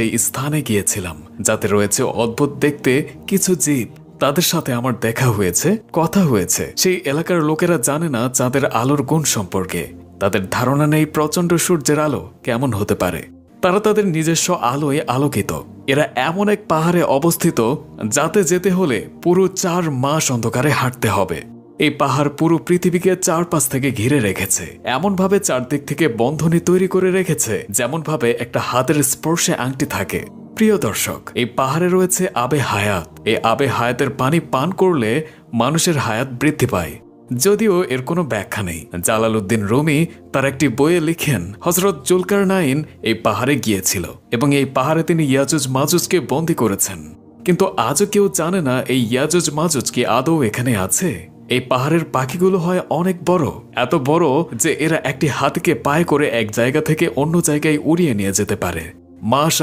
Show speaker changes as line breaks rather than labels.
এই স্থানে গিয়েছিলাম, যাতে রয়েছে অদ্ভুত দেখতে কিছু জীব। তাদের সাথে আমার দেখা হয়েছে, কথা হয়েছে। সেই এলাকার লোকেরা জানে না চাঁদের আলোর গুণ সম্পর্কে। তাদের ধারণা নেই প্রচণ্ড সূর্যের আলো কেমন হতে পারে। তারা তাদের নিজস্ব আলোয় আলোকিত। এরা এমন এক পাহাড়ে অবস্থিত যাতে যেতে হলে পুরো 4 মাস অন্ধকারে হাঁটতে হবে। এই পাহাড় পুরো পৃথিবীকে চারপাশ থেকে ঘিরে রেখেছে, এমনভাবে চারদিক থেকে বন্ধনী তৈরি করে রেখেছে যেমনভাবে একটা হাতের স্পর্শে আংটি থাকে। প্রিয় দর্শক, এই পাহাড়ে রয়েছে আবে হায়াত। এই আবে হায়াতের পানি পান করলে মানুষের হায়াত বৃদ্ধি পায়। যদিও এর কোনো ব্যাখ্যা নেই। জালালউদ্দিন রুমি তার একটি বইয়ে লিখেন, হযরত জুলকারনাইন এই পাহাড়ে গিয়েছিল এবং এই পাহাড়ে তিনি ইয়াজুজ মাজুজকে বন্দী করেছেন। কিন্তু আজও কেউ জানে না এই ইয়াজুজ মাজুজ কি আদৌ এখানে আছে। এই পাহাড়ের পাখিগুলো হয় অনেক বড়, এত বড় যে এরা একটি হাতিকে পায়ে করে এক জায়গা থেকে অন্য জায়গায় উড়িয়ে নিয়ে যেতে পারে। মাশা